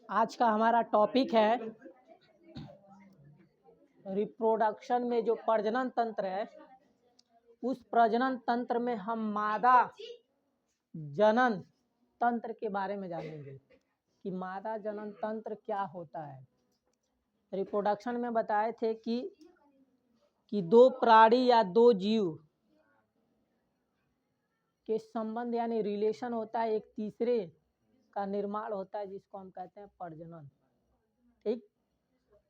आज का हमारा टॉपिक है रिप्रोडक्शन में जो प्रजनन तंत्र है, उस प्रजनन तंत्र में हम मादा जनन तंत्र के बारे में जानेंगे कि मादा जनन तंत्र क्या होता है। रिप्रोडक्शन में बताए थे कि दो प्राणी या दो जीव के संबंध यानी रिलेशन होता है, एक तीसरे का निर्माण होता है जिसको हम कहते हैं प्रजनन। ठीक,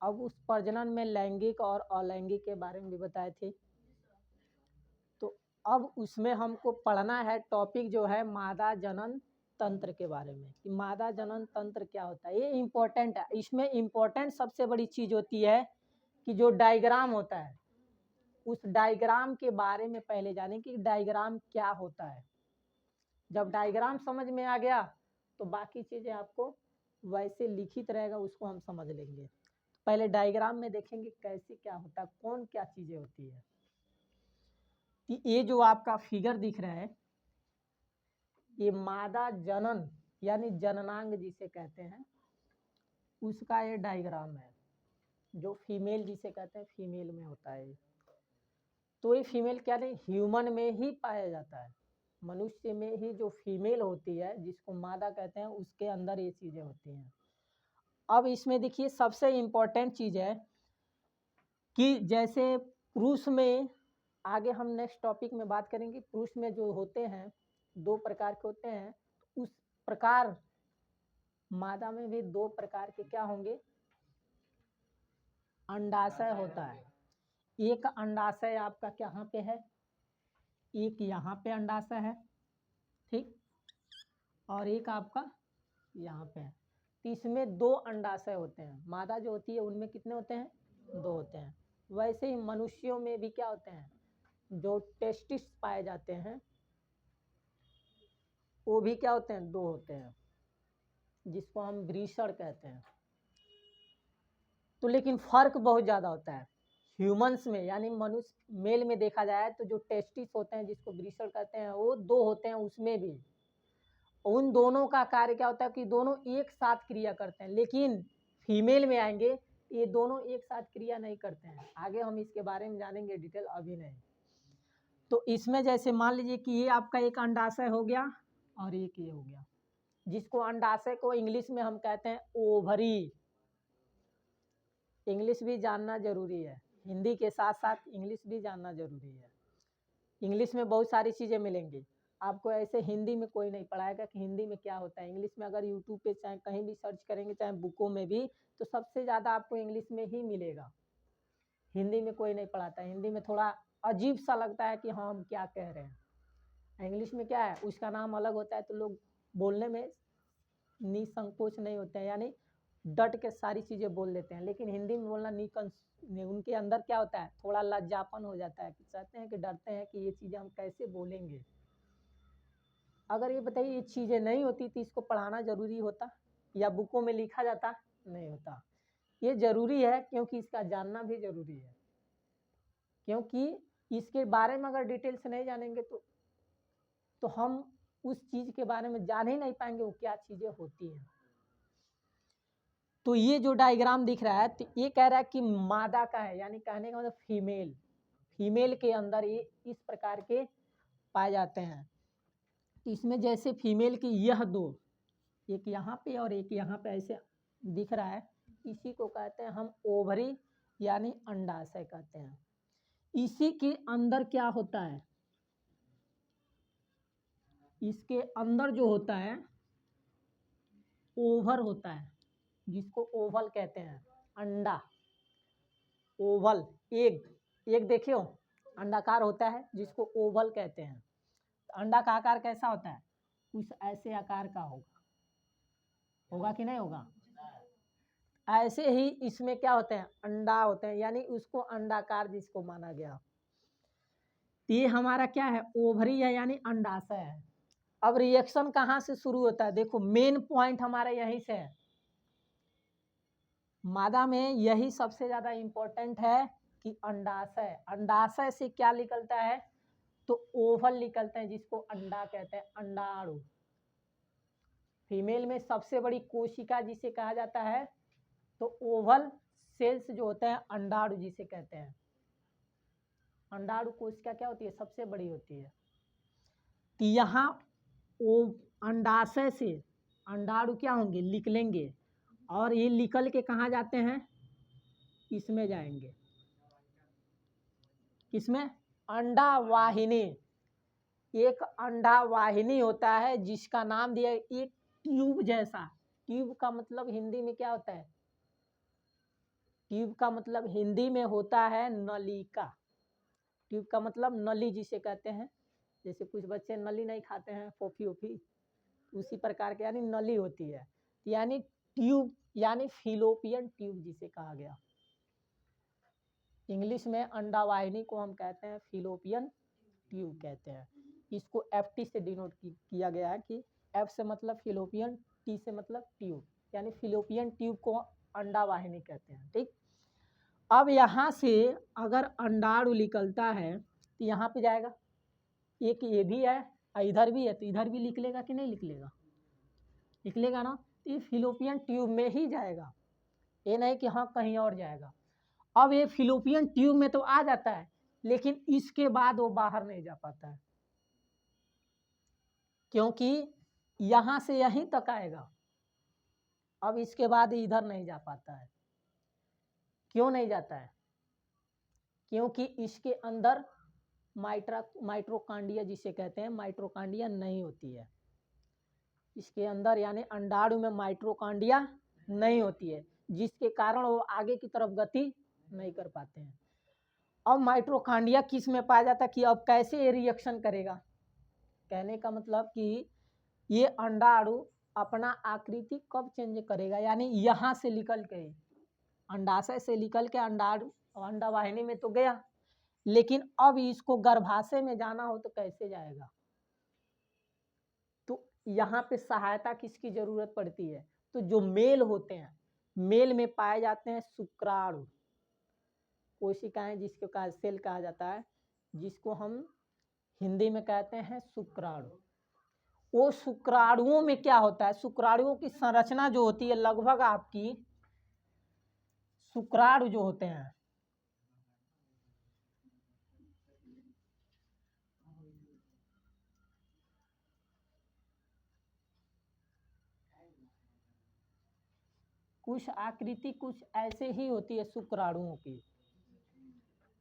अब उस प्रजनन में लैंगिक और अलैंगिक के बारे में भी बताए थे। तो अब उसमें हमको पढ़ना है टॉपिक जो है मादा जनन तंत्र के बारे में कि मादा जनन तंत्र क्या होता है। ये इम्पोर्टेंट है। इसमें इम्पोर्टेंट सबसे बड़ी चीज़ होती है कि जो डायग्राम होता है, उस डायग्राम के बारे में पहले जाने कि डायग्राम क्या होता है। जब डायग्राम समझ में आ गया तो बाकी चीज़ें आपको वैसे लिखित रहेगा, उसको हम समझ लेंगे। पहले डायग्राम में देखेंगे कैसे क्या होता है, कौन क्या चीज़ें होती है। कि ये जो आपका फिगर दिख रहा है, ये मादा जनन यानी जननांग जिसे कहते हैं, उसका ये डायग्राम है। जो फीमेल जिसे कहते हैं, फीमेल में होता है। तो ये फीमेल क्या नहीं, ह्यूमन में ही पाया जाता है। मनुष्य में ही जो फीमेल होती है, जिसको मादा कहते हैं, उसके अंदर ये चीज़ें होती हैं। अब इसमें देखिए सबसे इम्पोर्टेंट चीज़ है कि जैसे पुरुष में, आगे हम नेक्स्ट टॉपिक में बात करेंगे, पुरुष में जो होते हैं दो प्रकार के होते हैं, उस प्रकार मादा में भी दो प्रकार के क्या होंगे, अंडाशय होता है। एक अंडाशय आपका कहाँ पे है, एक यहाँ पे अंडाशय है, ठीक, और एक आपका यहाँ पे है। तो इसमें दो अंडाशय होते हैं। मादा जो होती है उनमें कितने होते हैं, दो होते हैं। वैसे ही मनुष्यों में भी क्या होते हैं, जो टेस्टिस पाए जाते हैं वो भी क्या होते हैं, दो होते हैं, जिसको हम वृषण कहते हैं। तो लेकिन फर्क बहुत ज़्यादा होता है ह्यूमंस में, यानी मनुष्य मेल में देखा जाए तो जो टेस्टिस होते हैं जिसको वृषण कहते हैं, वो दो होते हैं। उसमें भी उन दोनों का कार्य क्या होता है कि दोनों एक साथ क्रिया करते हैं। लेकिन फीमेल में आएंगे, ये दोनों एक साथ क्रिया नहीं करते हैं। आगे हम इसके बारे में जानेंगे डिटेल, अभी नहीं। तो इसमें जैसे मान लीजिए कि ये आपका एक अंडाशय हो गया और एक ये हो गया, जिसको अंडाशय को इंग्लिश में हम कहते हैं ओवरी। इंग्लिश भी जानना जरूरी है, हिंदी के साथ साथ इंग्लिश भी जानना जरूरी है। इंग्लिश में बहुत सारी चीज़ें मिलेंगी आपको, ऐसे हिंदी में कोई नहीं पढ़ाएगा कि हिंदी में क्या होता है। इंग्लिश में अगर यूट्यूब पे चाहे कहीं भी सर्च करेंगे, चाहे बुकों में भी, तो सबसे ज़्यादा आपको इंग्लिश में ही मिलेगा। हिंदी में कोई नहीं पढ़ाता है। हिंदी में थोड़ा अजीब सा लगता है कि हाँ हम क्या कह रहे हैं। इंग्लिश में क्या है, उसका नाम अलग होता है, तो लोग बोलने में निसंकोच नहीं होते हैं, यानी डट के सारी चीज़ें बोल देते हैं। लेकिन हिंदी में बोलना उनके अंदर क्या होता है, थोड़ा लज्जापन हो जाता है कि चाहते हैं कि डरते हैं कि ये चीज़ें हम कैसे बोलेंगे। अगर ये बताइए ये चीज़ें नहीं होती तो इसको पढ़ाना ज़रूरी होता या बुकों में लिखा जाता, नहीं होता। ये ज़रूरी है क्योंकि इसका जानना भी ज़रूरी है, क्योंकि इसके बारे में अगर डिटेल से नहीं जानेंगे तो हम उस चीज़ के बारे में जान ही नहीं पाएंगे वो क्या चीज़ें होती हैं। तो ये जो डायग्राम दिख रहा है, तो ये कह रहा है कि मादा का है, यानी कहने का मतलब फीमेल। फीमेल के अंदर ये इस प्रकार के पाए जाते हैं। इसमें जैसे फीमेल की यह दो, एक यहाँ पे और एक यहाँ पे ऐसे दिख रहा है, इसी को कहते हैं हम ओवरी यानी अंडाशय कहते हैं। इसी के अंदर क्या होता है, इसके अंदर जो होता है ओवर होता है, जिसको ओवल कहते हैं। अंडा, ओवल, एग देखियो अंडाकार होता है जिसको ओवल कहते हैं। तो अंडा का आकार कैसा होता है, कुछ ऐसे आकार का होगा कि नहीं होगा। ऐसे ही इसमें क्या होते हैं, अंडा होते हैं, यानी उसको अंडाकार जिसको माना गया। ये हमारा क्या है, ओवरी है यानी अंडाशय है। अब रिएक्शन कहाँ से शुरू होता है, देखो मेन पॉइंट हमारा यहीं से है। मादा में यही सबसे ज्यादा इम्पोर्टेंट है कि अंडाशय, अंडाशय से क्या निकलता है, तो ओवल निकलते हैं जिसको अंडा कहते हैं, अंडाणु। फीमेल में सबसे बड़ी कोशिका जिसे कहा जाता है तो ओवल सेल्स जो होते हैं अंडाणु जिसे कहते हैं। अंडाणु कोशिका क्या होती है, सबसे बड़ी होती है। तो यहाँ ओ अंडाशय से अंडाणु क्या होंगे, निकलेंगे और ये निकल के कहाँ जाते हैं, इसमें जाएंगे, किसमें, अंडा वाहिनी। एक अंडा वाहिनी होता है जिसका नाम दिया एक ट्यूब जैसा। ट्यूब का मतलब हिंदी में क्या होता है, ट्यूब का मतलब हिंदी में होता है नलिका। ट्यूब का मतलब नली जिसे कहते हैं, जैसे कुछ बच्चे नली नहीं खाते हैं, फोफी ओफी, उसी प्रकार के यानी नली होती है, यानी ट्यूब यानी फिलोपियन ट्यूब जिसे कहा गया। इंग्लिश में अंडा वाहिनी को हम कहते हैं फिलोपियन ट्यूब कहते हैं। इसको एफ से डिनोट किया गया है कि एफ से मतलब फिलोपियन, टी से मतलब ट्यूब, यानी फिलोपियन ट्यूब को अंडा वाहिनी कहते हैं। ठीक, अब यहाँ से अगर अंडाणु निकलता है तो यहाँ पे जाएगा, एक ये भी है इधर भी है, तो इधर भी निकलेगा कि नहीं निकलेगा, निकलेगा ना। तो ये फिलोपियन ट्यूब में ही जाएगा, ये नहीं कि हाँ कहीं और जाएगा। अब ये फिलोपियन ट्यूब में तो आ जाता है, लेकिन इसके बाद वो बाहर नहीं जा पाता है, क्योंकि यहाँ से यहीं तक आएगा, अब इसके बाद इधर नहीं जा पाता है। क्यों नहीं जाता है, क्योंकि इसके अंदर माइट्रोकांडिया जिसे कहते हैं, माइट्रोकांडिया नहीं होती है इसके अंदर, यानी अंडाणु में माइट्रोकांडिया नहीं होती है, जिसके कारण वो आगे की तरफ गति नहीं कर पाते हैं। अब माइट्रोकांडिया किस में पाया जाता है कि अब कैसे ये रिएक्शन करेगा, कहने का मतलब कि ये अंडाणु अपना आकृति कब चेंज करेगा, यानी यहाँ से निकल के, अंडाशय से निकल के अंडाणु अंडा वाहिनी में तो गया, लेकिन अब इसको गर्भाशय में जाना हो तो कैसे जाएगा। तो यहाँ पे सहायता किसकी जरूरत पड़ती है, तो जो मेल होते हैं, मेल में पाए जाते हैं शुक्राणु कोशिकाएं, जिसको सेल कहा जाता है, जिसको हम हिंदी में कहते हैं शुक्राणु। वो शुक्राणुओं में क्या होता है, शुक्राणुओं की संरचना जो होती है लगभग आपकी, शुक्राणु जो होते हैं कुछ आकृति कुछ ऐसे ही होती है शुक्राणुओं की।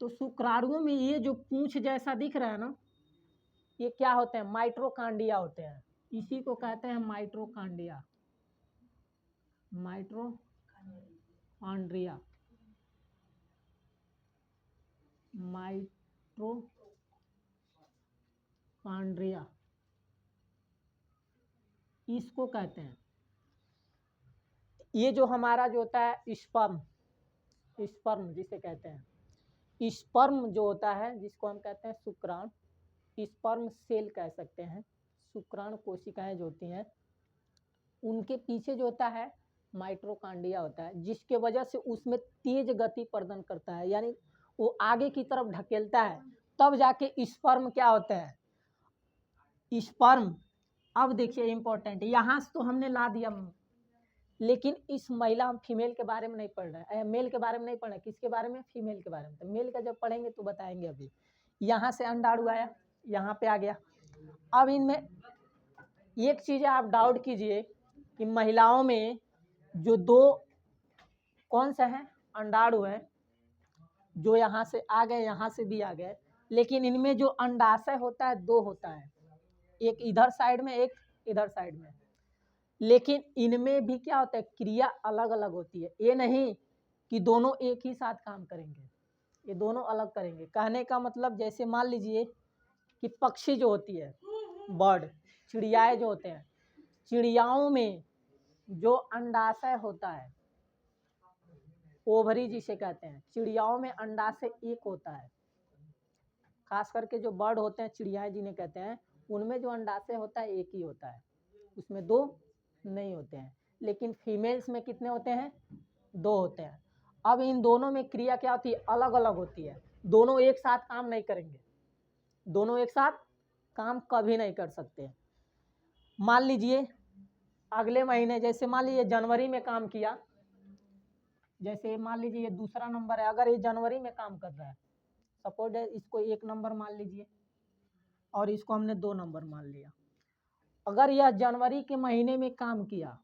तो शुक्राणुओं में ये जो पूंछ जैसा दिख रहा है ना, ये क्या होते हैं, माइट्रोकांडिया होते हैं, इसी को कहते हैं माइट्रोकांडिया, माइट्रोकांड्रिया, माइट्रोकांड्रिया इसको कहते हैं। ये जो हमारा जो होता है स्पर्म, स्पर्म जिसे कहते हैं, स्पर्म जो होता है जिसको हम कहते हैं शुक्राणु, स्पर्म सेल कह सकते हैं, शुक्राणु कोशिकाएं जो होती हैं उनके पीछे जो होता है माइट्रोकांडिया होता है, जिसके वजह से उसमें तेज गति प्रदान करता है, यानी वो आगे की तरफ ढकेलता है, तब जाके स्पर्म क्या होता है, स्पर्म। अब देखिए इंपॉर्टेंट, यहाँ से तो हमने ला दिया, लेकिन इस महिला हम फीमेल के बारे में नहीं पढ़ रहे हैं, मेल के बारे में नहीं पढ़ रहे, किसके बारे में, फीमेल के बारे में। तो मेल का जब पढ़ेंगे तो बताएंगे। अभी यहाँ से अंडाणु आया, यहाँ पे आ गया। अब इनमें एक चीज आप डाउट कीजिए कि महिलाओं में जो दो कौन सा है अंडाणु है, जो यहाँ से आ गए यहाँ से भी आ गए, लेकिन इनमें जो अंडाशय होता है दो होता है, एक इधर साइड में एक इधर साइड में, लेकिन इनमें भी क्या होता है, क्रिया अलग अलग होती है। ये नहीं कि दोनों एक ही साथ काम करेंगे, ये दोनों अलग करेंगे। कहने का मतलब जैसे मान लीजिए कि पक्षी जो होती है, बर्ड, चिड़ियाएँ जो होते हैं, चिड़ियाओं में जो अंडाशय होता है, ओवरी जिसे कहते हैं, चिड़ियाओं में अंडाशय एक होता है। खास करके जो बर्ड होते हैं, चिड़ियाएँ जिन्हें कहते हैं, उनमें जो अंडाशय होता है एक ही होता है, उसमें दो नहीं होते हैं। लेकिन फीमेल्स में कितने होते हैं, दो होते हैं। अब इन दोनों में क्रिया क्या होती है, अलग अलग होती है, दोनों एक साथ काम नहीं करेंगे। दोनों एक साथ काम कभी नहीं कर सकते। मान लीजिए अगले महीने, जैसे मान लीजिए जनवरी में काम किया, जैसे मान लीजिए ये दूसरा नंबर है, अगर ये जनवरी में काम कर रहा है, सपोज इसको 1 नंबर मान लीजिए और इसको हमने 2 नंबर मान लिया। अगर यह जनवरी के महीने में काम किया,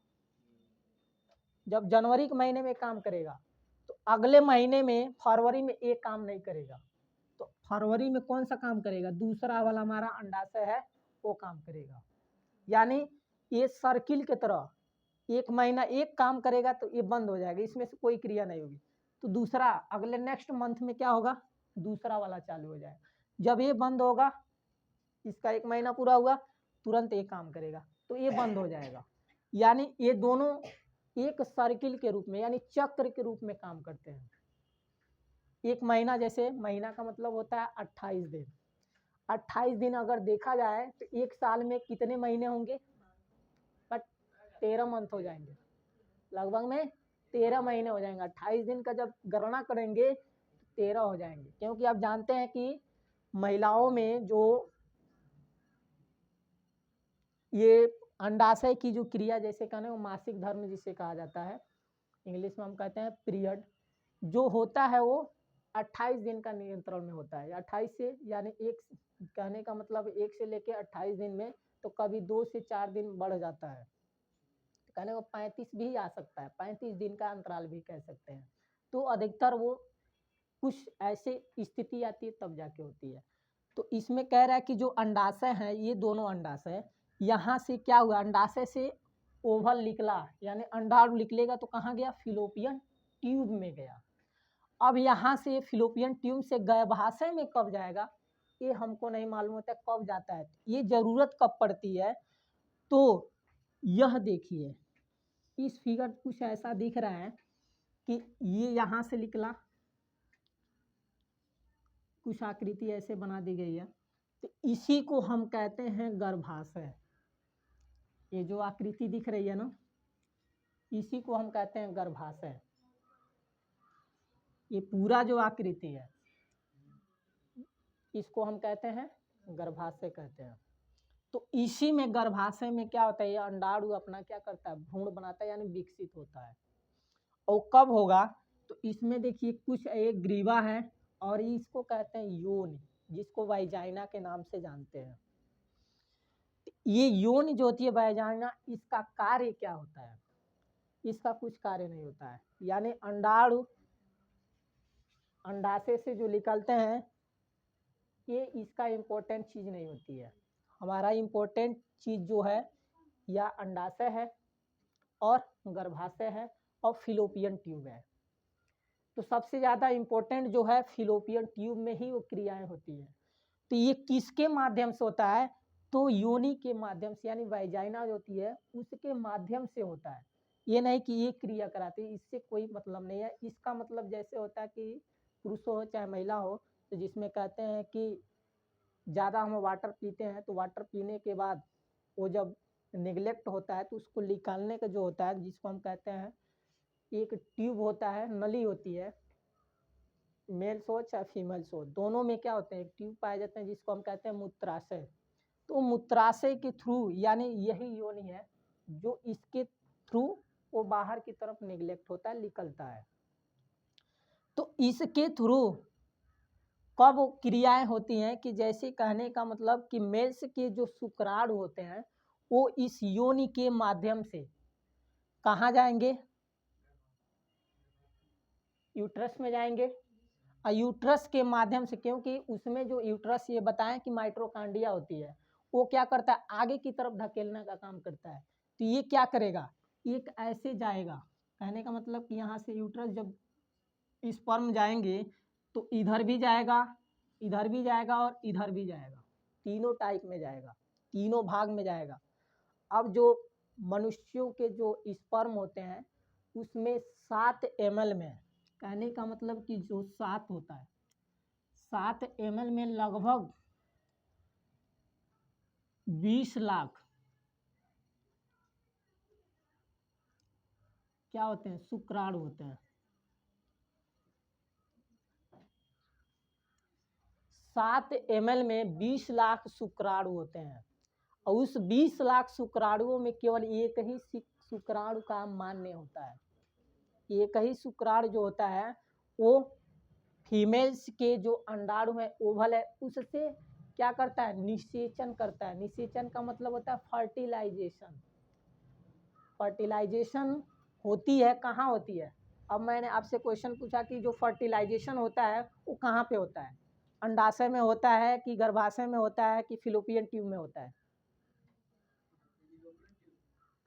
जब जनवरी के महीने में काम करेगा तो अगले महीने में फरवरी में एक काम नहीं करेगा, तो फरवरी में कौन सा काम करेगा, दूसरा वाला हमारा अंडाशय है वो काम करेगा। यानी ये सर्किल की तरह एक महीना एक काम करेगा तो ये बंद हो जाएगा, इसमें से कोई क्रिया नहीं होगी, तो दूसरा अगले नेक्स्ट मंथ में क्या होगा, दूसरा वाला चालू हो जाएगा। जब ये बंद होगा, इसका 1 महीना पूरा हुआ, तुरंत ये काम करेगा तो ये बंद हो जाएगा। यानी ये दोनों एक सर्किल के रूप में यानी चक्र के रूप में काम करते हैं। एक महीना, जैसे महीना का मतलब होता है 28 दिन। 28 दिन अगर देखा जाए तो एक साल में कितने महीने होंगे, बट 13 मंथ हो जाएंगे, लगभग में 13 महीने हो जाएंगे। 28 दिन का जब गणना करेंगे 13 हो जाएंगे, क्योंकि आप जानते हैं कि महिलाओं में जो ये अंडाशय की जो क्रिया जैसे कहने वो मासिक धर्म जिसे कहा जाता है, इंग्लिश में हम कहते हैं पीरियड, जो होता है वो 28 दिन का नियंत्रण में होता है। 28 से यानी एक, कहने का मतलब 1 से लेके 28 दिन में, तो कभी 2 से 4 दिन बढ़ जाता है, कहने को 35 भी आ सकता है, 35 दिन का अंतराल भी कह सकते हैं। तो अधिकतर वो कुछ ऐसे स्थिति आती है तब जाके होती है। तो इसमें कह रहा है कि जो अंडाशय है, ये दोनों अंडाशय, यहाँ से क्या हुआ, अंडाशय से ओवल निकला, यानी अंडाणु निकलेगा तो कहाँ गया, फिलोपियन ट्यूब में गया। अब यहाँ से फिलोपियन ट्यूब से गर्भाशय में कब जाएगा ये हमको नहीं मालूम होता, कब जाता है, ये जरूरत कब पड़ती है। तो यह देखिए इस फिगर कुछ ऐसा दिख रहा है कि ये यहाँ से निकला, कुछ आकृति ऐसे बना दी गई है, तो इसी को हम कहते हैं गर्भाशय। ये जो आकृति दिख रही है ना, इसी को हम कहते हैं गर्भाशय। ये पूरा जो आकृति है इसको हम कहते हैं गर्भाशय कहते हैं। तो इसी में गर्भाशय में क्या होता है, ये अंडाणु अपना क्या करता है, भ्रूण बनाता है, यानी विकसित होता है। और कब होगा, तो इसमें देखिए कुछ एक ग्रीवा है और इसको कहते हैं योनि, जिसको वाइजाइना के नाम से जानते हैं। ये योनि जो होती है वाइजाइना, इसका कार्य क्या होता है, इसका कुछ कार्य नहीं होता है। यानी अंडाणु अंडाशय से जो निकलते हैं ये इसका इम्पोर्टेंट चीज नहीं होती है। हमारा इम्पोर्टेंट चीज जो है या अंडाशय है और गर्भाशय है और फिलोपियन ट्यूब है। तो सबसे ज़्यादा इम्पोर्टेंट जो है फिलोपियन ट्यूब में ही वो क्रियाएं होती हैं। तो ये किसके माध्यम से होता है, तो योनि के माध्यम से, यानी वाइजाइना जो होती है उसके माध्यम से होता है। ये नहीं कि ये क्रिया कराती है, इससे कोई मतलब नहीं है। इसका मतलब जैसे होता है कि पुरुष हो चाहे महिला हो, तो जिसमें कहते हैं कि ज़्यादा हम वाटर पीते हैं तो वाटर पीने के बाद वो जब निगलेक्ट होता है तो उसको निकालने का जो होता है, जिसको हम कहते हैं एक ट्यूब होता है, नली होती है, मेल्स हो चाहे फीमेल्स हो, दोनों में क्या होते हैं एक ट्यूब पाए जाते हैं जिसको हम कहते हैं मूत्राशय। तो मूत्राशय के थ्रू, यानी यही योनि है जो इसके थ्रू वो बाहर की तरफ निगलेक्ट होता है, निकलता है। तो इसके थ्रू कब क्रियाएं होती हैं कि जैसे कहने का मतलब कि मेल्स के जो शुक्राणु होते हैं वो इस योनि के माध्यम से कहाँ जाएंगे, यूट्रस में जाएंगे। और यूट्रस के माध्यम से, क्योंकि उसमें जो यूट्रस ये बताएं कि माइट्रोकांडिया होती है, वो क्या करता है आगे की तरफ धकेलने का काम करता है। तो ये क्या करेगा, एक ऐसे जाएगा, कहने का मतलब कि यहाँ से यूट्रस जब स्पर्म जाएंगे तो इधर भी जाएगा, इधर भी जाएगा और इधर भी जाएगा, तीनों टाइप में जाएगा, तीनों भाग में जाएगा। अब जो मनुष्यों के जो स्पर्म होते हैं उसमें 7 ml में, कहने का मतलब कि जो 7 होता है, 7 ml में लगभग 20 लाख क्या होते हैं, शुक्राणु होते हैं। 7 ml में 20 लाख शुक्राणु होते हैं और उस 20 लाख शुक्राणुओं में केवल एक ही शुक्राणु का मान्य होता है। एक ही शुक्राणु जो होता है वो फीमेल्स के जो अंडाणु है ओवल है उससे क्या करता है, निषेचन करता है। निषेचन का मतलब होता है फर्टिलाइजेशन। फर्टिलाइजेशन होती है, कहाँ होती है? अब मैंने आपसे क्वेश्चन पूछा कि जो फर्टिलाइजेशन होता है वो कहाँ पे होता है? अंडाशय में होता है कि गर्भाशय में होता है कि फिलोपियन ट्यूब में होता है?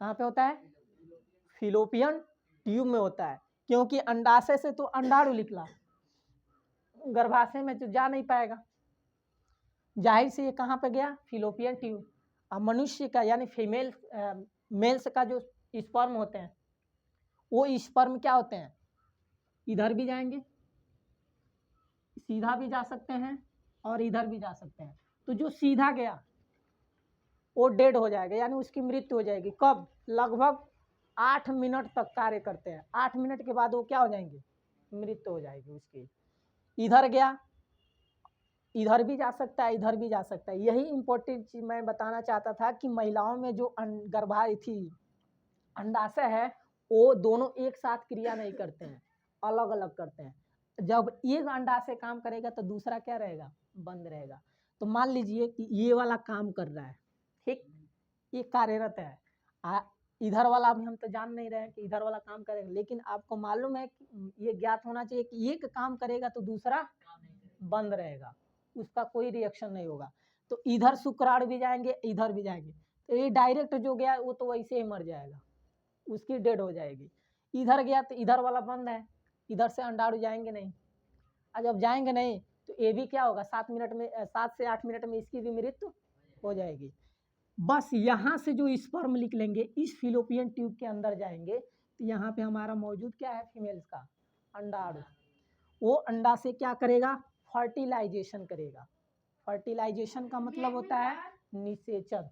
कहाँ पे होता है? फिलोपियन ट्यूब में होता है, क्योंकि अंडाशय से तो अंडाणु निकला, गर्भाशय में तो जा नहीं पाएगा, जाहिर से ये कहाँ पे गया? Fallopian tube. अब मनुष्य का यानी फीमेल मेल्स का जो स्पर्म होते हैं वो स्पर्म क्या होते हैं? इधर भी जाएंगे, सीधा भी जा सकते हैं और इधर भी जा सकते हैं। तो जो सीधा गया वो डेड हो जाएगा, यानी उसकी मृत्यु हो जाएगी। कब? लगभग 8 मिनट तक कार्य करते हैं। 8 मिनट के बाद वो क्या हो जाएंगे? मृत्यु हो जाएगी उसकी। इधर गया, इधर भी जा सकता है, इधर भी जा सकता है। यही इंपॉर्टेंट चीज मैं बताना चाहता था कि महिलाओं में जो अंडाशय है वो दोनों एक साथ क्रिया नहीं करते हैं, अलग अलग करते हैं। जब एक अंडाशय काम करेगा तो दूसरा क्या रहेगा? बंद रहेगा। तो मान लीजिए कि ये वाला काम कर रहा है, ठीक, ये कार्यरत है। इधर वाला अभी हम तो जान नहीं रहे हैं कि इधर वाला काम करेगा, लेकिन आपको मालूम है कि ये ज्ञात होना चाहिए कि एक काम करेगा तो दूसरा बंद रहेगा, उसका कोई रिएक्शन नहीं होगा। तो इधर शुक्राणु भी जाएंगे, इधर भी जाएंगे, तो ये डायरेक्ट जो गया वो तो वैसे ही मर जाएगा, उसकी डेड हो जाएगी। इधर गया तो इधर वाला बंद है, इधर से अंडाणु जाएंगे नहीं। और जब जाएंगे नहीं तो ये भी क्या होगा? 7 से 8 मिनट में इसकी भी मृत्यु हो जाएगी। बस यहाँ से जो स्पर्म निकलेंगे इस फिलोपियन ट्यूब के अंदर जाएंगे तो यहाँ पे हमारा मौजूद क्या है? फीमेल्स का अंडाणु। वो अंडा से क्या करेगा? फर्टिलाइजेशन करेगा। फर्टिलाइजेशन का मतलब होता है निषेचन।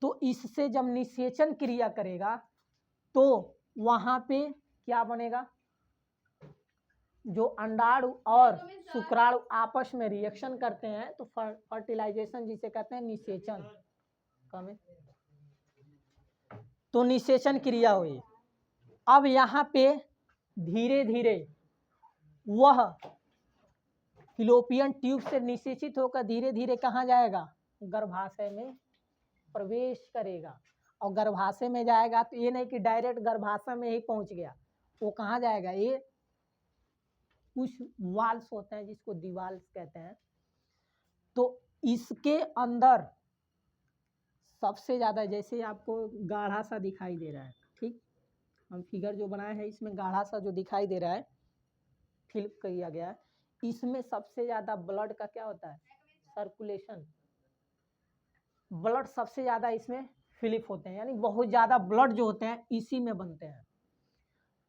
तो इससे जब निषेचन क्रिया करेगा तो वहां पे क्या बनेगा? जो अंडाणु और शुक्राणु आपस में रिएक्शन करते हैं तो फर्टिलाइजेशन जिसे कहते हैं निषेचन। तो निषेचन क्रिया हुई। अब यहाँ पे धीरे धीरे वह फिलोपियन ट्यूब से निषेचित होकर धीरे धीरे कहाँ जाएगा? गर्भाशय में प्रवेश करेगा। और गर्भाशय में जाएगा तो ये नहीं कि डायरेक्ट गर्भाशय में ही पहुंच गया, वो कहाँ जाएगा? ये कुछ वाल्स होते हैं जिसको दीवाल्स कहते हैं, तो इसके अंदर सबसे ज्यादा, जैसे आपको गाढ़ा सा दिखाई दे रहा है, ठीक, हम फिगर जो बनाए हैं इसमें गाढ़ा सा जो दिखाई दे रहा है फिल किया गया है, इसमें सबसे ज्यादा ब्लड का क्या होता है? सर्कुलेशन। ब्लड सबसे ज्यादा इसमें फिलिप होते हैं, यानी बहुत ज्यादा ब्लड जो होते हैं इसी में बनते हैं।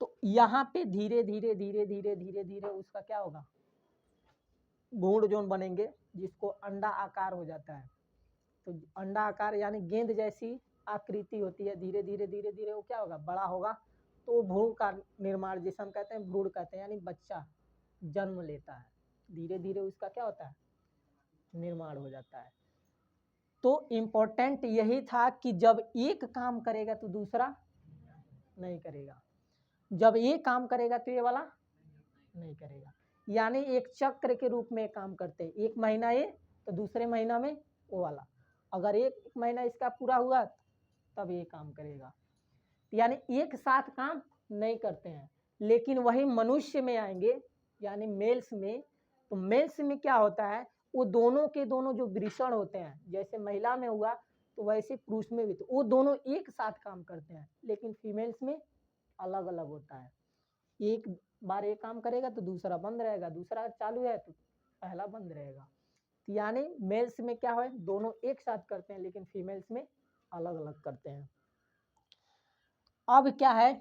तो यहाँ पे धीरे धीरे धीरे धीरे धीरे धीरे उसका क्या होगा? भ्रूण जोन बनेंगे जिसको अंडा आकार हो जाता है। तो अंडा आकार यानी गेंद जैसी आकृति होती है, धीरे धीरे धीरे धीरे वो क्या होगा? बड़ा होगा। तो भ्रूण का निर्माण जिसे हम कहते हैं भ्रूण कहते हैं, यानी बच्चा जन्म लेता है, धीरे धीरे उसका क्या होता है? निर्माण हो जाता है। तो इम्पोर्टेंट यही था कि जब एक काम करेगा तो दूसरा नहीं करेगा, जब ये काम करेगा तो ये वाला नहीं करेगा, यानी एक चक्र के रूप में काम करते हैं। एक महीना ये तो दूसरे महीना में वो वाला, अगर एक महीना इसका पूरा हुआ तब ये काम करेगा, यानी एक साथ काम नहीं करते हैं। लेकिन वही मनुष्य में आएंगे यानी मेल्स में, तो मेल्स में क्या होता है? वो दोनों के दोनों जो वृषण होते हैं, जैसे महिला में हुआ तो वैसे पुरुष में भी, तो वो दोनों एक साथ काम करते हैं, लेकिन फीमेल्स में अलग अलग होता है। एक बार एक काम करेगा तो दूसरा बंद रहेगा, दूसरा चालू है तो पहला बंद रहेगा। यानी मेल्स में क्या है? दोनों एक साथ करते हैं, लेकिन फीमेल्स में अलग अलग करते हैं। अब क्या है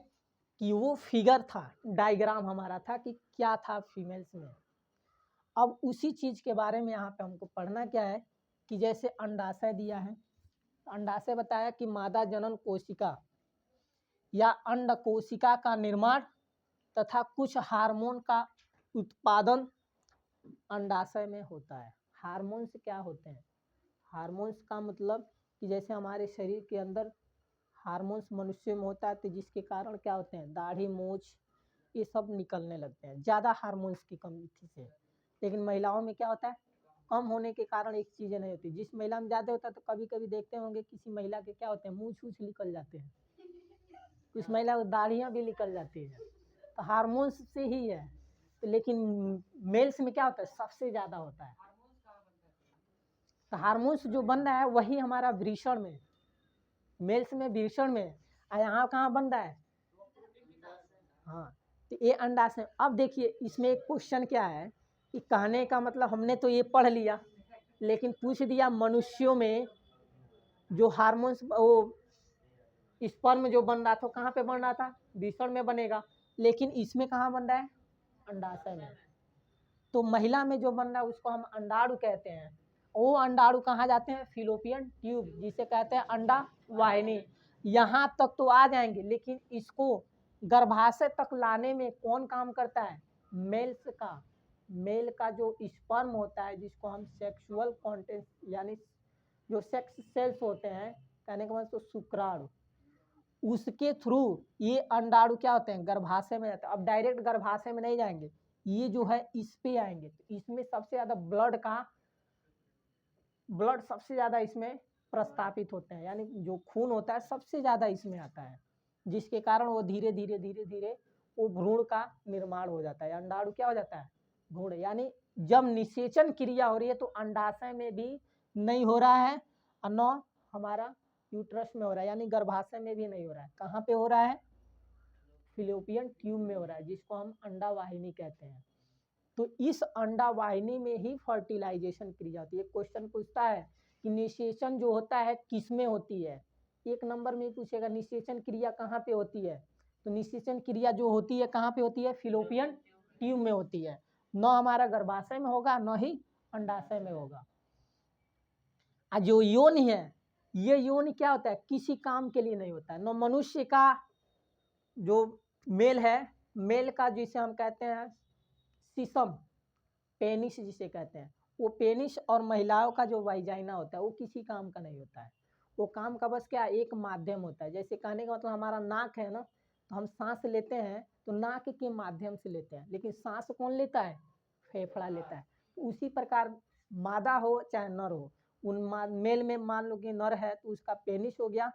कि वो फिगर था, डायग्राम हमारा था कि क्या था फीमेल्स में। अब उसी चीज के बारे में यहाँ पे हमको पढ़ना क्या है कि जैसे अंडाशय दिया है, अंडाशय बताया कि मादा जनन कोशिका या अंड कोशिका का निर्माण तथा कुछ हार्मोन का उत्पादन अंडाशय में होता है। हार्मोन्स क्या होते हैं? हार्मोन्स का मतलब कि जैसे हमारे शरीर के अंदर हार्मोन्स मनुष्य में होता है, तो जिसके कारण क्या होते हैं, दाढ़ी मूछ ये सब निकलने लगते हैं ज़्यादा हार्मोन्स की कमी से। लेकिन महिलाओं में क्या होता है, कम होने के कारण एक चीज़ें नहीं होती। जिस महिला में ज़्यादा होता है तो कभी कभी देखते होंगे किसी महिला के क्या होते हैं, मूछ वूछ निकल जाते हैं, कुछ महिला को दाढ़ियाँ भी निकल जाती है, तो हार्मोन्स से ही है। तो लेकिन मेल्स में क्या होता है, सबसे ज़्यादा होता है। तो हार्मोन्स जो बन रहा है वही हमारा वृषण में, मेल्स में वृषण में, और यहाँ कहाँ बन रहा है, हाँ, तो ये अंडाशय। अब देखिए इसमें एक क्वेश्चन क्या है कि कहने का मतलब हमने तो ये पढ़ लिया, लेकिन पूछ दिया मनुष्यों में जो हार्मोन्स वो स्पर्म जो बन रहा था कहाँ पे बन रहा था, वृषण में बनेगा, लेकिन इसमें कहाँ बन रहा है, अंडाशय में। तो महिला में जो बन रहा है उसको हम अंडाणु कहते हैं। वो अंडाणु कहाँ जाते हैं, फिलोपियन ट्यूब, जिसे कहते हैं अंडा वाहिनी। यहाँ तक तो आ जाएंगे, लेकिन इसको गर्भाशय तक लाने में कौन काम करता है, मेल्स का। मेल का जो स्पर्म होता है जिसको हम सेक्सुअल कॉन्टेंट यानी जो सेक्स सेल्स होते हैं, कहने का मतलब तो शुक्राणु, उसके थ्रू ये अंडाणु क्या होते हैं, गर्भाशय में जाते हैं। अब डायरेक्ट गर्भाशय में नहीं जाएंगे, ये जो है इस पे आएंगे। तो इसमें सबसे ज्यादा ब्लड सबसे ज्यादा इसमें प्रस्तापित होते हैं, यानी जो खून होता है सबसे ज्यादा इसमें आता है, जिसके कारण वो धीरे धीरे धीरे धीरे वो भ्रूण का निर्माण हो जाता है। अंडाणु क्या हो जाता है, भ्रूण। यानी जब निषेचन क्रिया हो रही है तो अंडाशय में भी नहीं हो रहा है और न हमारा यूट्रस में हो रहा है, यानी गर्भाशय में भी नहीं हो रहा है। कहाँ पे हो रहा है, फिलोपियन ट्यूब में हो रहा है, जिसको हम अंडा वाहिनी कहते हैं। तो इस अंडा वाहिनी में ही फर्टिलाइजेशन क्रिया होती है। क्वेश्चन पूछता है कि निषेचन जो होता है किस में होती है, एक नंबर में पूछेगा निषेचन क्रिया कहाँ पे होती है। तो निषेचन क्रिया जो होती है कहाँ पे होती है, फिलोपियन ट्यूब में होती है। न हमारा गर्भाशय में होगा न ही अंडाशय में होगा। जो यौन है, ये यौन क्या होता है, किसी काम के लिए नहीं होता है। न मनुष्य का जो मेल है, मेल का जिसे हम कहते हैं सिसम, पेनिस जिसे कहते हैं, वो पेनिस और महिलाओं का जो वाइजाइना होता है वो किसी काम का नहीं होता है। वो काम का बस क्या, एक माध्यम होता है। जैसे कहने का मतलब हमारा नाक है ना, तो हम सांस लेते हैं तो नाक के माध्यम से लेते हैं, लेकिन सांस कौन लेता है, फेफड़ा लेता है। तो उसी प्रकार मादा हो चाहे नर हो, उन मेल में मान लो कि नर है तो उसका पेनिस हो गया,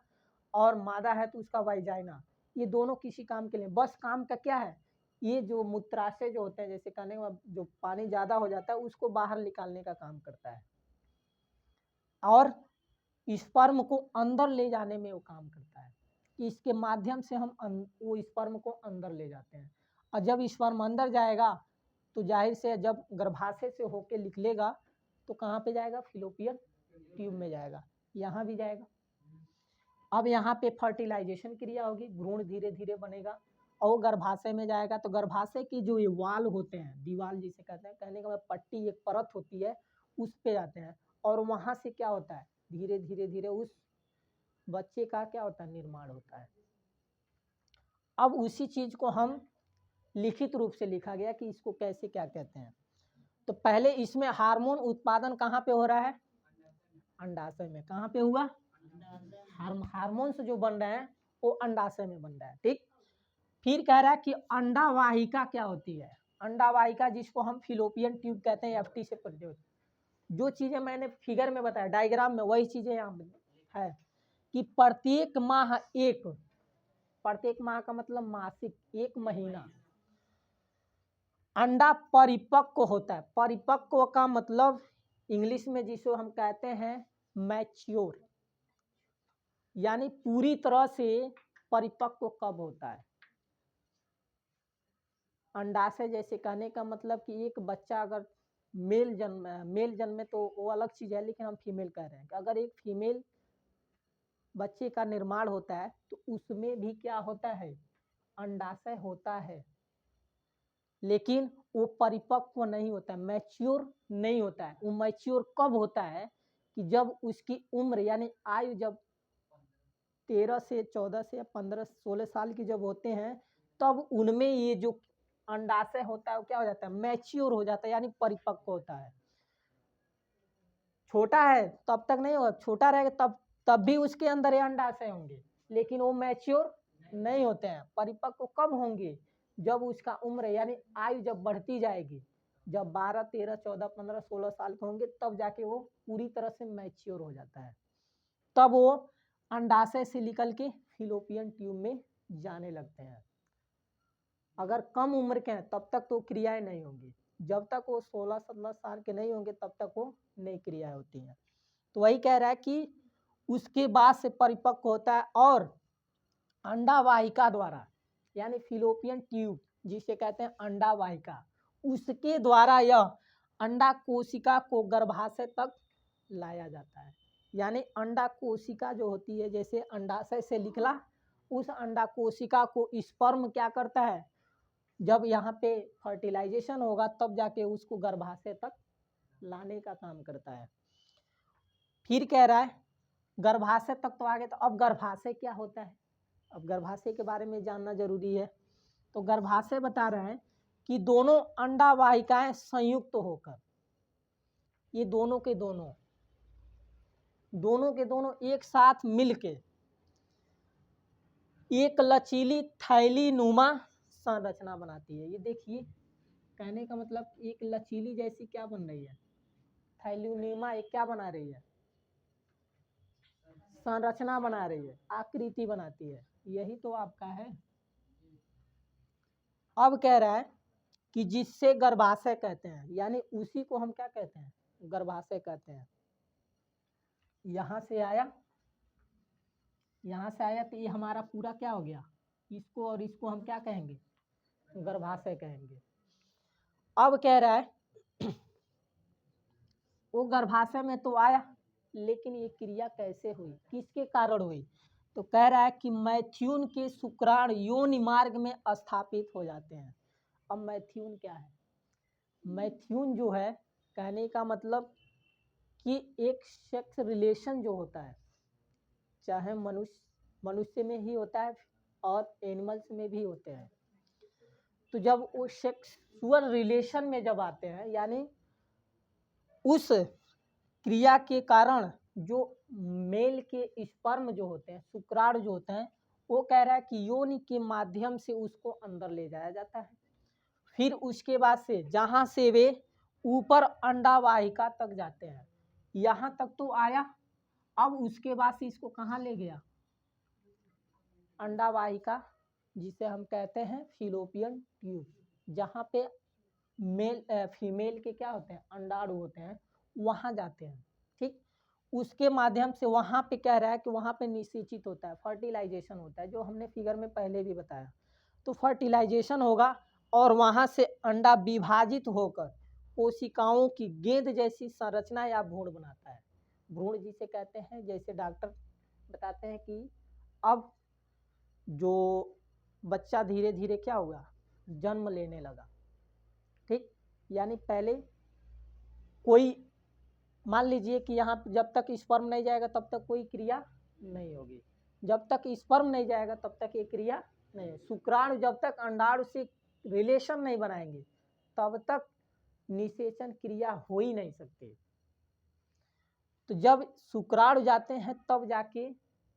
और मादा है तो उसका वाइजाइना। ये दोनों किसी काम के लिए, बस काम का क्या है, ये जो मूत्राशय जो होते हैं, जैसे कहने का जो पानी ज्यादा हो जाता है उसको बाहर निकालने का काम करता है, और स्पर्म को अंदर ले जाने में वो काम करता है। इसके माध्यम से हम वो स्पर्म को अंदर ले जाते हैं। और जब स्पर्म अंदर जाएगा तो जाहिर से जब गर्भाशय से होके निकलेगा तो कहाँ पे जाएगा, फिलोपियन ट्यूब में जाएगा, यहाँ भी जाएगा। अब यहाँ पे फर्टिलाइजेशन क्रिया होगी, भ्रूण धीरे धीरे बनेगा और गर्भाशय में जाएगा। तो गर्भाशय की जो ये वाल होते हैं, दीवाल जिसे कहते हैं, कहने का मतलब पट्टी, एक परत होती है, उस पे जाते हैं, और वहां से क्या होता है, धीरे धीरे धीरे उस बच्चे का क्या होता है, निर्माण होता है। अब उसी चीज को हम लिखित रूप से लिखा गया कि इसको कैसे क्या कहते हैं। तो पहले इसमें हार्मोन उत्पादन कहाँ पे हो रहा है, अंडाशय में। कहाँ पे हुआ, हार्मोन्स जो बन रहे हैं वो अंडाशय में बन रहा है, ठीक। फिर कह रहा है कि अंडा वाहिका क्या होती है, अंडा वाहिका जिसको हम फिलोपियन ट्यूब कहते हैं, एफटी से परिचित। जो चीजें मैंने फिगर में बताया, डायग्राम में, वही चीजें यहाँ है कि प्रत्येक माह का मतलब मासिक, एक महीना अंडा परिपक्व होता है। परिपक्व का मतलब इंग्लिश में जिसको हम कहते हैं मैच्योर, यानी पूरी तरह से परिपक्व कब होता है। अंडाशय जैसे कहने का मतलब कि एक बच्चा अगर मेल जन्मे तो वो अलग चीज है, लेकिन हम फीमेल कह रहे हैं कि अगर एक फीमेल बच्चे का निर्माण होता है तो उसमें भी क्या होता है, अंडाशय होता है, लेकिन वो परिपक्व नहीं होता है, मैच्योर नहीं होता है। वो मैच्योर कब होता है कि जब उसकी उम्र यानी आयु जब 13 से 14 से या 15 16 साल की जब होते हैं, तब उनमें ये जो अंडाशय होता है वो क्या हो जाता है, मैच्योर हो जाता है, यानी परिपक्व होता है। छोटा है तब तक नहीं होगा, छोटा रहेगा तब भी उसके अंदर ये अंडाशय होंगे, लेकिन वो मैच्योर नहीं होते हैं। परिपक्व कब होंगे, जब उसका उम्र यानी आयु जब बढ़ती जाएगी, जब 12, 13, 14, 15, 16 साल के होंगे, तब जाके वो पूरी तरह से मैच्योर हो जाता है। तब वो अंडाशय से निकल के फिलोपियन ट्यूब में जाने लगते हैं। अगर कम उम्र के हैं तब तक तो क्रियाएं नहीं होंगी, जब तक वो 16-17 साल के नहीं होंगे तब तक वो नई क्रियाएं होती हैं। तो वही कह रहा है कि उसके बाद से परिपक्व होता है और अंडा वाहिका द्वारा, यानी फिलोपियन ट्यूब जिसे कहते हैं अंडा वाहिका, उसके द्वारा यह अंडा कोशिका को गर्भाशय तक लाया जाता है। यानी अंडा कोशिका जो होती है, जैसे अंडाशय से निकला, उस अंडा कोशिका को स्पर्म क्या करता है, जब यहाँ पे फर्टिलाइजेशन होगा तब जाके उसको गर्भाशय तक लाने का काम करता है। फिर कह रहा है गर्भाशय तक तो आगे, तो अब गर्भाशय क्या होता है, अब गर्भाशय के बारे में जानना जरूरी है। तो गर्भाशय बता रहा है कि दोनों अंडा वाहिकाएं संयुक्त होकर, ये दोनों के दोनों एक साथ मिलके एक लचीली थैली नुमा संरचना बनाती है। ये देखिए, कहने का मतलब एक लचीली जैसी क्या बन रही है, थैली नुमा एक क्या बना रही है, संरचना बना रही है, आकृति बनाती है। यही तो आपका है। अब कह रहा है कि जिससे गर्भाशय कहते हैं, यानी उसी को हम क्या कहते हैं, गर्भाशय कहते हैं। यहाँ से आया तो ये हमारा पूरा क्या हो गया, इसको और इसको हम क्या कहेंगे, गर्भाशय कहेंगे। अब कह रहा है वो गर्भाशय में तो आया, लेकिन ये क्रिया कैसे हुई, किसके कारण हुई, तो कह रहा है कि मैथ्यून के शुक्राणु योनि मार्ग में स्थापित हो जाते हैं। अब मैथ्यून क्या है, मैथ्यून जो है, कहने का मतलब कि एक सेक्स रिलेशन जो होता है, चाहे मनुष्य में ही होता है और एनिमल्स में भी होते हैं। तो जब वो सेक्सुअल रिलेशन में जब आते हैं, यानी उस क्रिया के कारण जो मेल के स्पर्म जो होते हैं, शुक्राणु जो होते हैं, वो कह रहा है कि योनि के माध्यम से उसको अंदर ले जाया जाता है। फिर उसके बाद से जहाँ से वे ऊपर अंडा वाहिका तक जाते हैं, यहाँ तक तो आया। अब उसके बाद से इसको कहाँ ले गया, अंडा वाहिका जिसे हम कहते हैं फिलोपियन ट्यूब, जहाँ पे फीमेल के क्या होते हैं, अंडाणु होते हैं, वहाँ जाते हैं। ठीक, उसके माध्यम से वहाँ पे कह रहा है कि वहाँ पे निषेचित होता है, फर्टिलाइजेशन होता है, जो हमने फिगर में पहले भी बताया। तो फर्टिलाइजेशन होगा और वहाँ से अंडा विभाजित होकर कोशिकाओं की गेंद जैसी संरचना या भ्रूण बनाता है। भ्रूण जिसे कहते हैं, जैसे डॉक्टर बताते हैं कि अब जो बच्चा धीरे धीरे क्या हुआ, जन्म लेने लगा। ठीक, यानी पहले कोई, मान लीजिए कि यहाँ जब तक स्पर्म नहीं जाएगा तब तक कोई क्रिया नहीं होगी, जब तक स्पर्म नहीं जाएगा तब तक ये क्रिया नहीं। शुक्राणु जब तक अंडाणु से रिलेशन नहीं बनाएंगे तब तक निषेचन क्रिया हो ही नहीं सकती। तो जब शुक्राणु जाते हैं तब जाके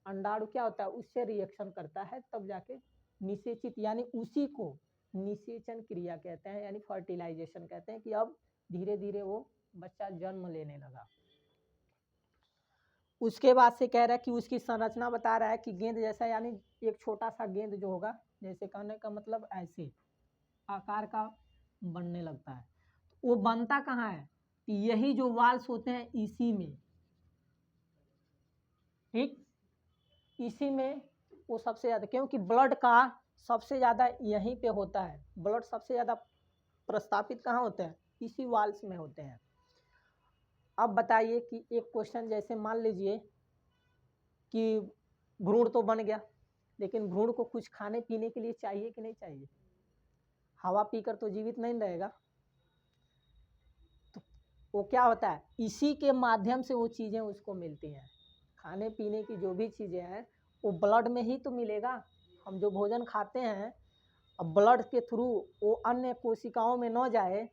अंडाणु क्या होता है, उससे रिएक्शन करता है, तब जाके निषेचित, यानी उसी को निषेचन क्रिया कहते हैं, यानी फर्टिलाइजेशन कहते हैं, कि अब धीरे धीरे वो बच्चा जन्म लेने लगा। उसके बाद से कह रहा है कि उसकी संरचना बता रहा है कि गेंद जैसा, यानी एक छोटा सा गेंद जो होगा, जैसे कहने का मतलब ऐसे आकार का बनने लगता है। वो बनता कहाँ है, यही जो वाल्स होते हैं इसी में। ठीक, इसी में वो सबसे ज़्यादा, क्योंकि ब्लड का सबसे ज़्यादा यहीं पे होता है, ब्लड सबसे ज़्यादा प्रस्तापित कहाँ होते हैं, इसी वाल्स में होते हैं। अब बताइए कि एक क्वेश्चन, जैसे मान लीजिए कि भ्रूण तो बन गया, लेकिन भ्रूण को कुछ खाने पीने के लिए चाहिए कि नहीं चाहिए, हवा पीकर तो जीवित नहीं रहेगा। तो वो क्या होता है, इसी के माध्यम से वो चीज़ें उसको मिलती हैं, खाने पीने की जो भी चीज़ें हैं वो ब्लड में ही तो मिलेगा। हम जो भोजन खाते हैं अब ब्लड के थ्रू वो अन्य कोशिकाओं में न जाए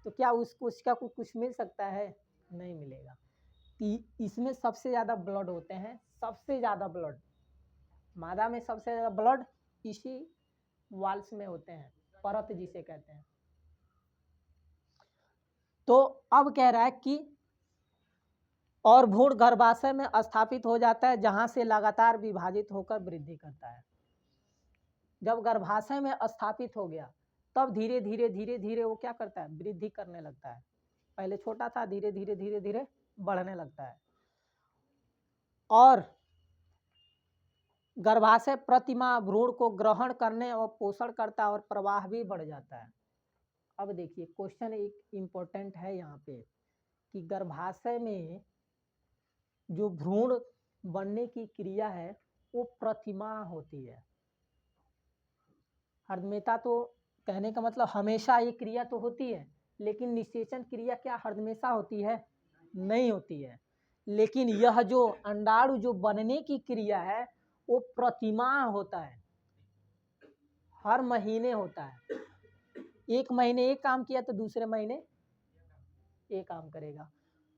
तो क्या उस कोशिका को कुछ मिल सकता है? नहीं मिलेगा। इसमें सबसे ज़्यादा ब्लड होते हैं, सबसे ज़्यादा ब्लड मादा में सबसे ज़्यादा ब्लड इसी वाल्स में होते हैं, परत जिसे कहते हैं। तो अब कह रहा है कि और भ्रूण गर्भाशय में स्थापित हो जाता है, जहां से लगातार विभाजित होकर वृद्धि करता है। जब गर्भाशय में स्थापित हो गया तब धीरे धीरे धीरे धीरे वो क्या करता है? वृद्धि करने लगता है। पहले छोटा था, धीरे धीरे धीरे धीरे बढ़ने लगता है। और गर्भाशय प्रतिमा भ्रूण को ग्रहण करने और पोषण करता है और प्रवाह भी बढ़ जाता है। अब देखिए क्वेश्चन एक इम्पोर्टेंट है यहाँ पे कि गर्भाशय में जो भ्रूण बनने की क्रिया है वो प्रतिमा होती है। हरदमेता तो कहने का मतलब हमेशा ये क्रिया तो होती है, लेकिन निषेचन क्रिया क्या हरदमेशा होती है? नहीं होती है। लेकिन यह जो अंडाणु जो बनने की क्रिया है वो प्रतिमा होता है, हर महीने होता है। एक महीने एक काम किया तो दूसरे महीने ये काम करेगा,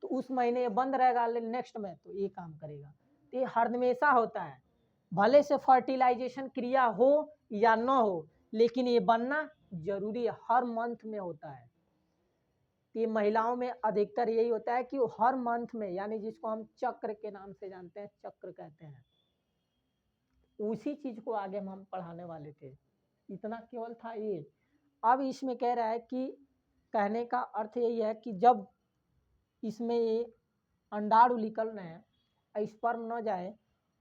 तो उस महीने ये बंद रहेगा, नेक्स्ट में तो ये काम करेगा। तो ये हरदमेशा होता है, भले से फर्टिलाइजेशन क्रिया हो या न हो, लेकिन ये बनना जरूरी है, हर मंथ में होता है। ये महिलाओं में अधिकतर यही होता है कि वो हर मंथ में, यानी जिसको हम चक्र के नाम से जानते हैं, चक्र कहते हैं, उसी चीज को आगे हम पढ़ाने वाले थे। इतना केवल था ये। अब इसमें कह रहा है कि कहने का अर्थ यही है कि जब इसमें ये अंडाणु निकल रहे हैं, स्पर्म न जाए,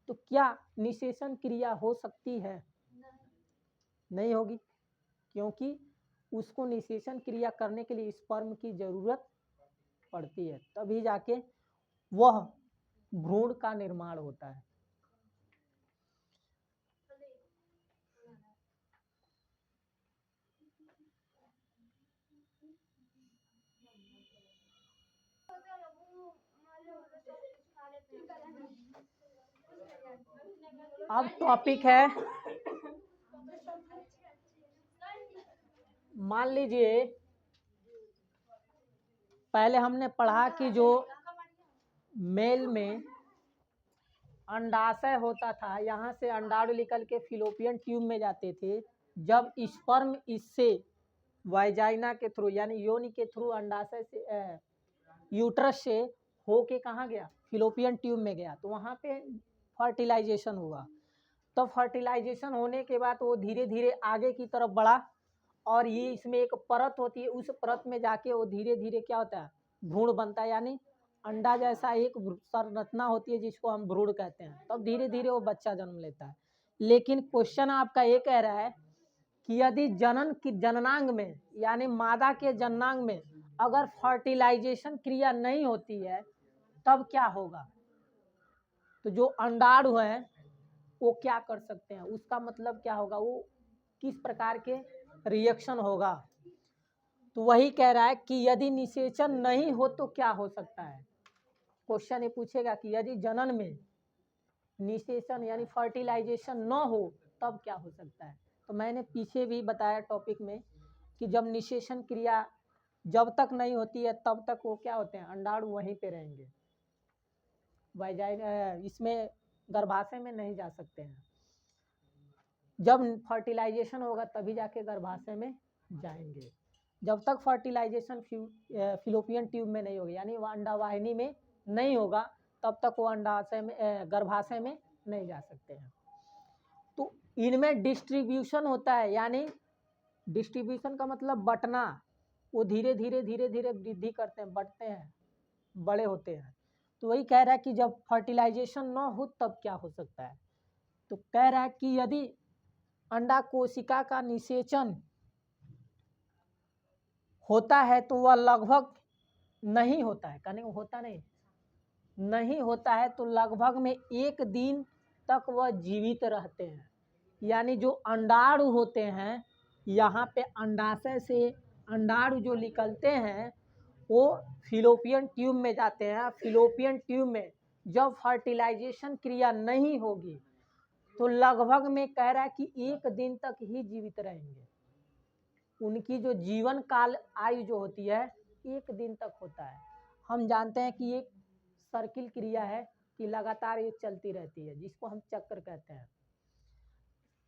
तो क्या निषेचन क्रिया हो सकती है? नहीं होगी, क्योंकि उसको निषेचन क्रिया करने के लिए स्पर्म की जरूरत पड़ती है, तभी जाके वह भ्रूण का निर्माण होता है। अब टॉपिक है, मान लीजिए पहले हमने पढ़ा कि जो मेल में अंडाशय होता था, यहाँ से अंडाणु निकल के फिलोपियन ट्यूब में जाते थे। जब स्पर्म इससे वाइजाइना के थ्रू यानी योनि के थ्रू अंडाशय से यूट्रस से होके कहाँ गया? फिलोपियन ट्यूब में गया, तो वहाँ पे फर्टिलाइजेशन हुआ। तो फर्टिलाइजेशन होने के बाद वो धीरे धीरे आगे की तरफ बढ़ा, और ये इसमें एक परत होती है, उस परत में जाके वो धीरे धीरे क्या होता है? भ्रूण बनता है, यानी अंडा जैसा एक संरचना होती है जिसको हम भ्रूण कहते हैं। तब धीरे धीरे वो बच्चा जन्म लेता है। लेकिन क्वेश्चन आपका ये कह रहा है कि यदि जनन की जननांग में यानी मादा के जननांग में अगर फर्टिलाइजेशन क्रिया नहीं होती है तब क्या होगा? तो जो अंडाणु है वो क्या कर सकते हैं, उसका मतलब क्या होगा, वो किस प्रकार के रिएक्शन होगा? तो वही कह रहा है कि यदि निषेचन नहीं हो तो क्या हो सकता है। क्वेश्चन ये पूछेगा कि यदि जनन में निषेचन यानी फर्टिलाइजेशन न हो तब क्या हो सकता है। तो मैंने पीछे भी बताया टॉपिक में कि जब निषेचन क्रिया जब तक नहीं होती है तब तक वो क्या होते हैं? अंडाणु वहीं पे रहेंगे, इसमें गर्भाशय में नहीं जा सकते हैं। जब फर्टिलाइजेशन होगा तभी जाके गर्भाशय में जाएंगे। जब तक फर्टिलाइजेशन फिलोपियन ट्यूब में नहीं होगी, यानी वो अंडावाहिनी में नहीं होगा, तब तक वो अंडाशय में गर्भाशय में नहीं जा सकते हैं। तो इनमें डिस्ट्रीब्यूशन होता है, यानी डिस्ट्रीब्यूशन का मतलब बंटना। वो धीरे धीरे धीरे धीरे वृद्धि करते हैं, बढ़ते हैं, बड़े होते हैं। तो वही कह रहा है कि जब फर्टिलाइजेशन न हो तब क्या हो सकता है। तो कह रहा है कि यदि अंडा कोशिका का निषेचन होता है तो वह लगभग नहीं होता है, कहने को होता नहीं होता है, तो लगभग में 1 दिन तक वह जीवित रहते हैं। यानी जो अंडाणु होते हैं, यहाँ पे अंडाशय से अंडाणु जो निकलते हैं वो फिलोपियन ट्यूब में जाते हैं। फिलोपियन ट्यूब में जब फर्टिलाइजेशन क्रिया नहीं होगी तो लगभग में कह रहा है कि 1 दिन तक ही जीवित रहेंगे। उनकी जो जीवन काल आयु जो होती है 1 दिन तक होता है। हम जानते हैं कि एक सर्किल क्रिया है कि लगातार ये चलती रहती है, जिसको हम चक्र कहते हैं।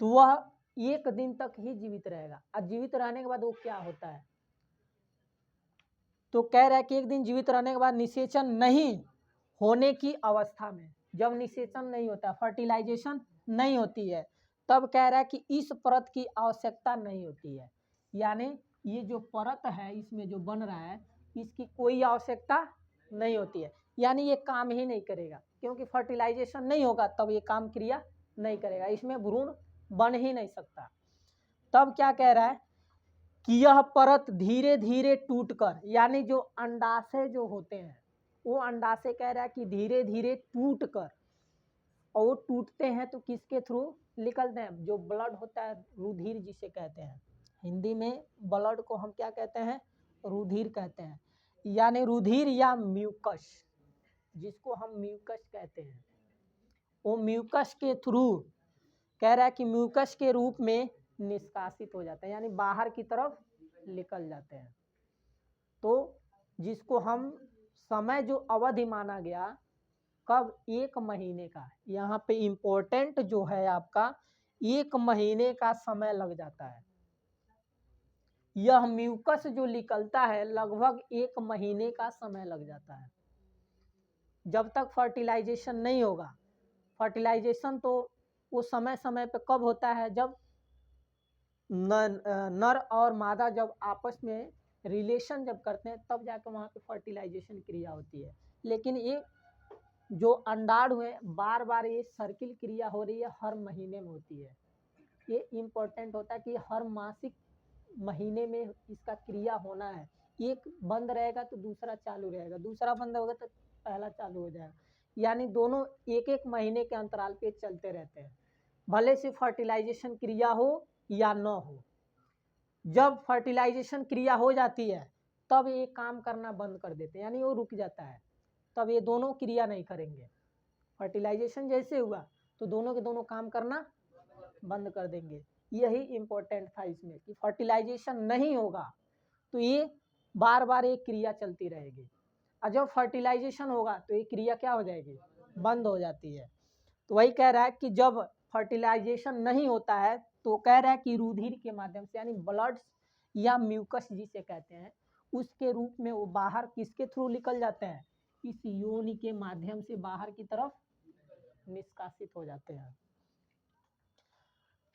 तो वह 1 दिन तक ही जीवित रहेगा। और जीवित रहने के बाद वो क्या होता है, तो कह रहा है कि 1 दिन जीवित रहने के बाद निषेचन नहीं होने की अवस्था में, जब निषेचन नहीं होता, फर्टिलाइजेशन नहीं होती है, तब कह रहा है कि इस परत की आवश्यकता नहीं होती है। यानी ये जो परत है इसमें जो बन रहा है इसकी कोई आवश्यकता नहीं होती है, यानी ये काम ही नहीं करेगा, क्योंकि फर्टिलाइजेशन नहीं होगा तब ये काम क्रिया नहीं करेगा, इसमें भ्रूण बन ही नहीं सकता। तब क्या कह रहा है कि यह परत धीरे धीरे टूटकर, यानी जो अंडाशय जो होते हैं वो अंडाशय कह रहा है कि धीरे धीरे टूटकर, और वो टूटते हैं तो किसके थ्रू निकलते हैं, जो ब्लड होता है रुधिर जिसे कहते हैं, हिंदी में ब्लड को हम क्या कहते हैं, रुधिर कहते हैं, यानी रुधिर या म्यूकस, जिसको हम म्यूकस कहते हैं, वो म्यूकस के थ्रू कह रहा है कि म्यूकस के रूप में निष्कासित हो जाता है, यानी बाहर की तरफ निकल जाते हैं। तो जिसको हम समय जो अवधि माना गया कब, 1 महीने का, यहाँ पे इम्पोर्टेंट जो है आपका 1 महीने का समय लग जाता है। यह म्यूकस जो निकलता है लगभग 1 महीने का समय लग जाता है, जब तक फर्टिलाइजेशन नहीं होगा। फर्टिलाइजेशन तो वो समय समय पे कब होता है, जब नर और मादा जब आपस में रिलेशन जब करते हैं तब जाकर वहाँ पे फर्टिलाइजेशन क्रिया होती है। लेकिन ये जो अंडाणु है बार बार ये सर्किल क्रिया हो रही है, हर महीने में होती है। ये इम्पोर्टेंट होता है कि हर मासिक महीने में इसका क्रिया होना है, एक बंद रहेगा तो दूसरा चालू रहेगा, दूसरा बंद होगा तो पहला चालू हो जाएगा, यानी दोनों 1-1 महीने के अंतराल पे चलते रहते हैं, भले से फर्टिलाइजेशन क्रिया हो या न हो। जब फर्टिलाइजेशन क्रिया हो जाती है तब ये काम करना बंद कर देते हैं, यानी वो रुक जाता है, तब ये दोनों क्रिया नहीं करेंगे। फर्टिलाइजेशन जैसे हुआ तो दोनों के दोनों काम करना बंद कर देंगे। यही इम्पोर्टेंट था इसमें कि फर्टिलाइजेशन नहीं होगा तो ये बार बार एक क्रिया चलती रहेगी, और जब फर्टिलाइजेशन होगा तो ये क्रिया क्या हो जाएगी, बंद हो जाती है। तो वही कह रहा है कि जब फर्टिलाइजेशन नहीं होता है तो कह रहा है कि रुधिर के माध्यम से, यानी ब्लड या म्यूकस जिसे कहते हैं, उसके रूप में वो बाहर किसके थ्रू निकल जाते हैं, इस योनि के माध्यम से बाहर की तरफ निष्कासित हो जाते हैं।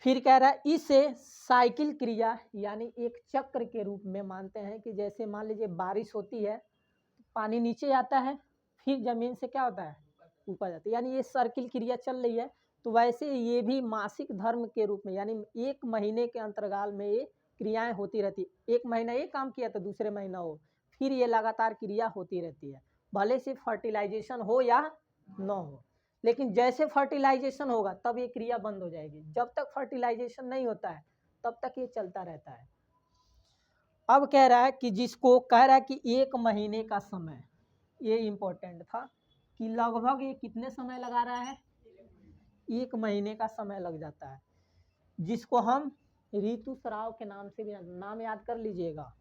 फिर कह रहा है इसे साइकिल क्रिया यानी एक चक्र के रूप में मानते हैं, कि जैसे मान लीजिए बारिश होती है, पानी नीचे आता है, फिर जमीन से क्या होता है, ऊपर जाता है, यानी ये सर्किल क्रिया चल रही है। तो वैसे ये भी मासिक धर्म के रूप में, यानी 1 महीने के अंतराल में ये क्रियाएं होती रहती, 1 महीना ये काम किया तो दूसरे महीना हो, फिर ये लगातार क्रिया होती रहती है, भले से फर्टिलाइजेशन हो या न हो। लेकिन जैसे फर्टिलाइजेशन होगा तब ये क्रिया बंद हो जाएगी, जब तक फर्टिलाइजेशन नहीं होता है तब तक ये चलता रहता है। अब कह रहा है कि जिसको कह रहा है कि 1 महीने का समय, ये इम्पोर्टेंट था कि लगभग ये कितने समय लगा रहा है, 1 महीने का समय लग जाता है, जिसको हम ऋतुस्राव के नाम से भी नाम याद कर लीजिएगा।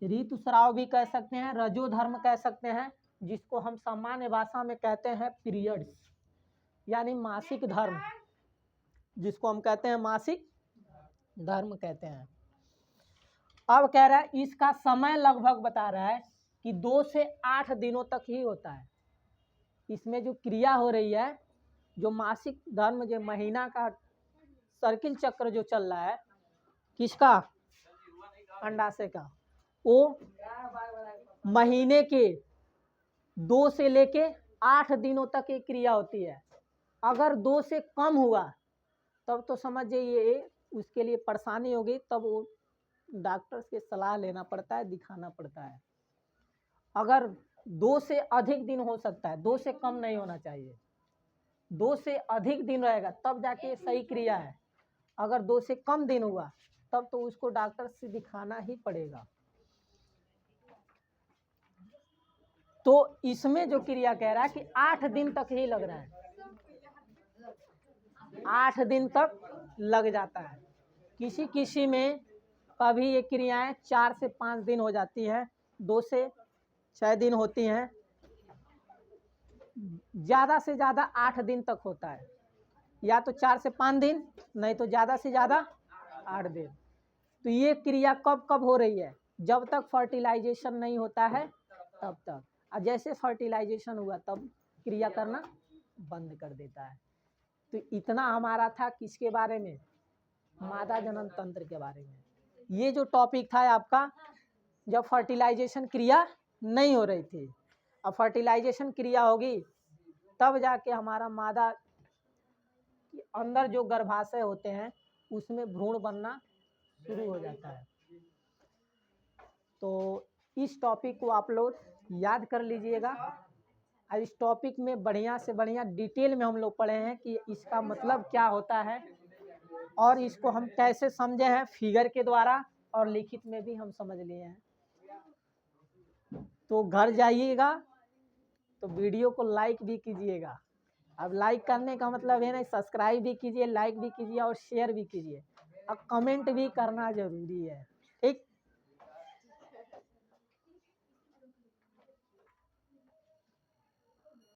ऋतुस्राव भी कह सकते हैं, रजोधर्म कह सकते हैं, जिसको हम सामान्य भाषा में कहते हैं पीरियड्स, यानी मासिक धर्म, जिसको हम कहते हैं मासिक धर्म कहते हैं। अब कह रहा है इसका समय लगभग बता रहा है कि 2 से 8 दिनों तक ही होता है। इसमें जो क्रिया हो रही है, जो मासिक धर्म, जो महीना का सर्किल चक्र जो चल रहा है, किसका, अंडाशय का, वो महीने के 2 से लेके 8 दिनों तक ये क्रिया होती है। अगर 2 से कम हुआ तब तो समझ जाइए उसके लिए परेशानी होगी, तब वो डॉक्टर से सलाह लेना पड़ता है, दिखाना पड़ता है। अगर 2 से अधिक दिन हो सकता है, 2 से कम नहीं होना चाहिए, 2 से अधिक दिन रहेगा तब जाके सही क्रिया है। अगर 2 से कम दिन हुआ तब तो उसको डॉक्टर से दिखाना ही पड़ेगा। तो इसमें जो क्रिया कह रहा है कि 8 दिन तक ही लग रहा है, 8 दिन तक लग जाता है। किसी किसी में कभी ये क्रियाएं 4 से 5 दिन हो जाती हैं, 2 से 6 दिन होती हैं, ज़्यादा से ज़्यादा 8 दिन तक होता है, या तो 4 से 5 दिन, नहीं तो ज़्यादा से ज़्यादा 8 दिन। तो ये क्रिया कब कब हो रही है? जब तक फर्टिलाइजेशन नहीं होता है तब तक, और जैसे फर्टिलाइजेशन हुआ तब क्रिया करना बंद कर देता है। तो इतना हमारा था किसके बारे में? मादा जनन तंत्र के बारे में। ये जो टॉपिक था आपका, जब फर्टिलाइजेशन क्रिया नहीं हो रही थी, अब फर्टिलाइजेशन क्रिया होगी तब जाके हमारा मादा के अंदर जो गर्भाशय होते हैं उसमें भ्रूण बनना शुरू हो जाता है। तो इस टॉपिक को आप लोग याद कर लीजिएगा। और इस टॉपिक में बढ़िया से बढ़िया डिटेल में हम लोग पढ़े हैं कि इसका मतलब क्या होता है और इसको हम कैसे समझे हैं, फिगर के द्वारा और लिखित में भी हम समझ लिए हैं। तो घर जाइएगा तो वीडियो को लाइक भी कीजिएगा। अब लाइक करने का मतलब है ना, सब्सक्राइब भी कीजिए, लाइक भी कीजिए और शेयर भी कीजिए, और कमेंट भी करना जरूरी है।